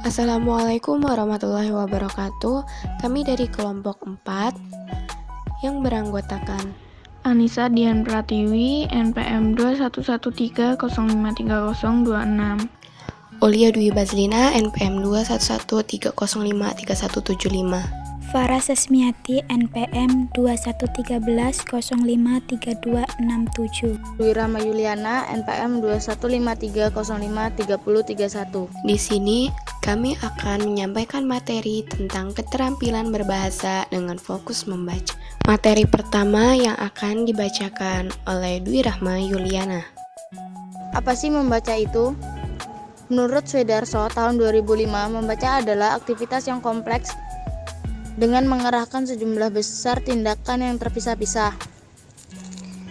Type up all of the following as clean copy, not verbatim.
Assalamualaikum warahmatullahi wabarakatuh. Kami dari kelompok 4 yang beranggotakan Anissa Dian Pratiwi, NPM 21130530026. Olia Dwi Bazlina, NPM 21130531175. Farah Sesmiati, NPM 2113053267. Dwi Rahma Yuliana, NPM 2153053031. Di sini kami akan menyampaikan materi tentang keterampilan berbahasa dengan fokus membaca. Materi pertama yang akan dibacakan oleh Dwi Rahma Yuliana. Apa sih membaca itu? Menurut Swedarso, tahun 2005, membaca adalah aktivitas yang kompleks dengan mengerahkan sejumlah besar tindakan yang terpisah-pisah.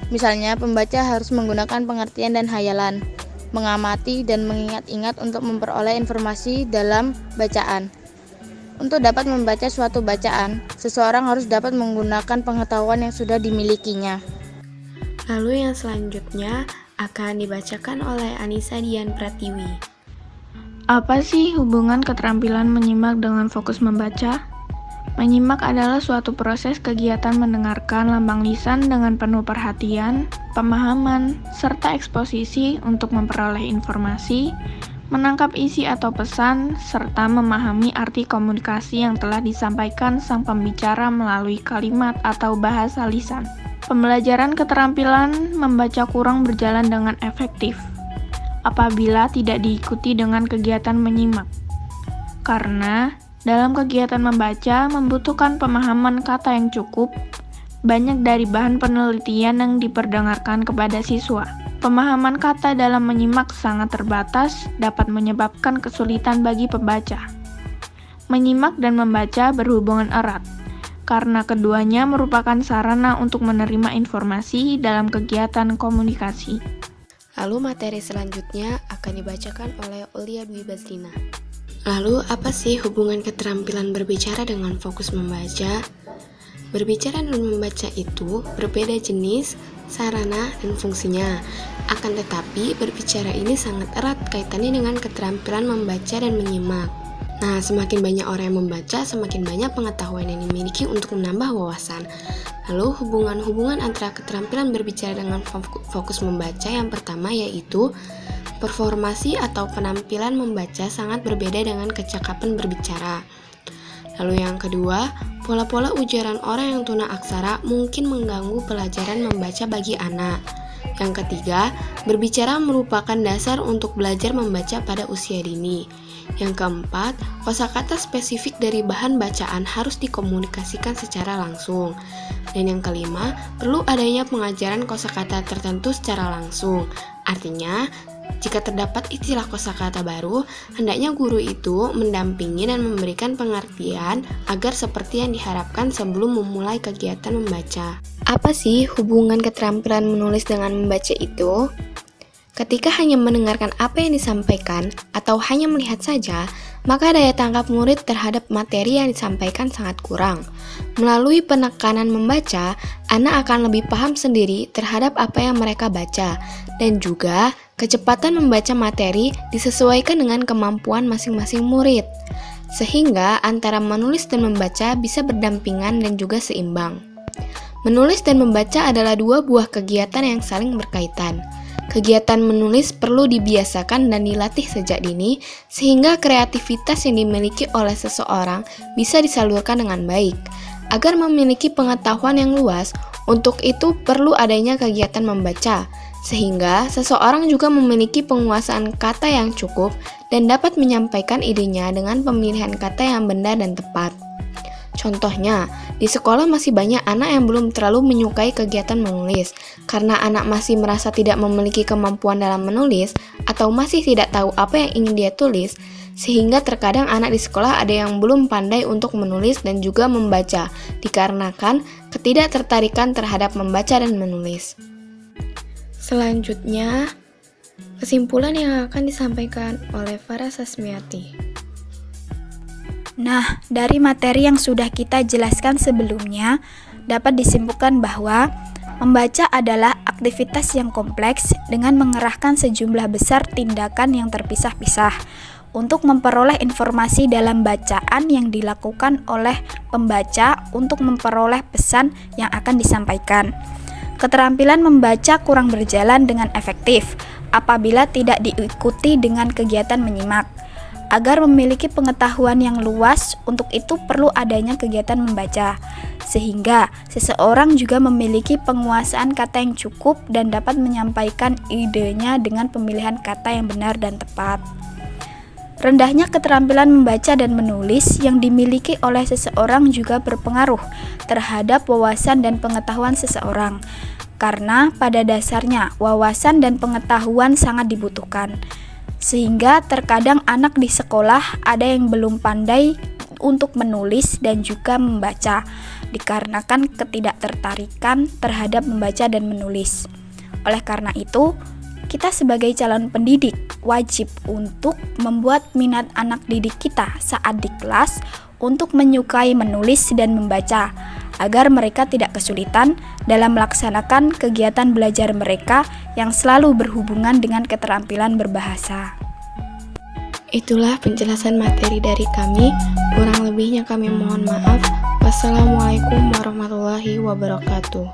Misalnya, pembaca harus menggunakan pengertian dan hayalan, mengamati dan mengingat-ingat untuk memperoleh informasi dalam bacaan. Untuk dapat membaca suatu bacaan, seseorang harus dapat menggunakan pengetahuan yang sudah dimilikinya. Lalu yang selanjutnya akan dibacakan oleh Anissa Dian Pratiwi. Apa sih hubungan keterampilan menyimak dengan fokus membaca? Menyimak adalah suatu proses kegiatan mendengarkan lambang lisan dengan penuh perhatian, pemahaman, serta eksposisi untuk memperoleh informasi, menangkap isi atau pesan, serta memahami arti komunikasi yang telah disampaikan sang pembicara melalui kalimat atau bahasa lisan. Pembelajaran keterampilan membaca kurang berjalan dengan efektif apabila tidak diikuti dengan kegiatan menyimak. Karena dalam kegiatan membaca membutuhkan pemahaman kata yang cukup, banyak dari bahan penelitian yang diperdengarkan kepada siswa. Pemahaman kata dalam menyimak sangat terbatas, dapat menyebabkan kesulitan bagi pembaca. Menyimak dan membaca berhubungan erat, karena keduanya merupakan sarana untuk menerima informasi dalam kegiatan komunikasi. Lalu materi selanjutnya akan dibacakan oleh Olia Dwi Bazlina. Lalu apa sih hubungan keterampilan berbicara dengan fokus membaca? Berbicara dan membaca itu berbeda jenis, sarana, dan fungsinya. Akan tetapi berbicara ini sangat erat kaitannya dengan keterampilan membaca dan menyimak. Nah, semakin banyak orang yang membaca, semakin banyak pengetahuan yang dimiliki untuk menambah wawasan. Lalu hubungan-hubungan antara keterampilan berbicara dengan fokus membaca yang pertama yaitu performasi atau penampilan membaca sangat berbeda dengan kecakapan berbicara. Lalu yang kedua, pola-pola ujaran orang yang tuna aksara mungkin mengganggu pelajaran membaca bagi anak. Yang ketiga, berbicara merupakan dasar untuk belajar membaca pada usia dini. Yang keempat, kosakata spesifik dari bahan bacaan harus dikomunikasikan secara langsung. Dan yang kelima, perlu adanya pengajaran kosakata tertentu secara langsung. Artinya, jika terdapat istilah kosakata baru, hendaknya guru itu mendampingi dan memberikan pengertian agar seperti yang diharapkan sebelum memulai kegiatan membaca. Apa sih hubungan keterampilan menulis dengan membaca itu? Ketika hanya mendengarkan apa yang disampaikan atau hanya melihat saja, maka daya tangkap murid terhadap materi yang disampaikan sangat kurang. Melalui penekanan membaca, anak akan lebih paham sendiri terhadap apa yang mereka baca, dan juga kecepatan membaca materi disesuaikan dengan kemampuan masing-masing murid, sehingga antara menulis dan membaca bisa berdampingan dan juga seimbang. Menulis dan membaca adalah dua buah kegiatan yang saling berkaitan. Kegiatan menulis perlu dibiasakan dan dilatih sejak dini, sehingga kreativitas yang dimiliki oleh seseorang bisa disalurkan dengan baik. Agar memiliki pengetahuan yang luas, untuk itu perlu adanya kegiatan membaca, sehingga seseorang juga memiliki penguasaan kata yang cukup dan dapat menyampaikan idenya dengan pemilihan kata yang benar dan tepat. Contohnya, di sekolah masih banyak anak yang belum terlalu menyukai kegiatan menulis, karena anak masih merasa tidak memiliki kemampuan dalam menulis, atau masih tidak tahu apa yang ingin dia tulis, sehingga terkadang anak di sekolah ada yang belum pandai untuk menulis dan juga membaca, dikarenakan ketidaktertarikan terhadap membaca dan menulis. Selanjutnya, kesimpulan yang akan disampaikan oleh Farah Sesmiati. Nah, dari materi yang sudah kita jelaskan sebelumnya, dapat disimpulkan bahwa membaca adalah aktivitas yang kompleks dengan mengerahkan sejumlah besar tindakan yang terpisah-pisah untuk memperoleh informasi dalam bacaan yang dilakukan oleh pembaca untuk memperoleh pesan yang akan disampaikan. Keterampilan membaca kurang berjalan dengan efektif apabila tidak diikuti dengan kegiatan menyimak. Agar memiliki pengetahuan yang luas, untuk itu perlu adanya kegiatan membaca, sehingga seseorang juga memiliki penguasaan kata yang cukup dan dapat menyampaikan idenya dengan pemilihan kata yang benar dan tepat. Rendahnya keterampilan membaca dan menulis yang dimiliki oleh seseorang juga berpengaruh terhadap wawasan dan pengetahuan seseorang, karena pada dasarnya wawasan dan pengetahuan sangat dibutuhkan. Sehingga terkadang anak di sekolah ada yang belum pandai untuk menulis dan juga membaca, dikarenakan ketidaktertarikan terhadap membaca dan menulis. Oleh karena itu, kita sebagai calon pendidik wajib untuk membuat minat anak didik kita saat di kelas untuk menyukai menulis dan membaca, agar mereka tidak kesulitan dalam melaksanakan kegiatan belajar mereka yang selalu berhubungan dengan keterampilan berbahasa. Itulah penjelasan materi dari kami. Kurang lebihnya kami mohon maaf. Wassalamualaikum warahmatullahi wabarakatuh.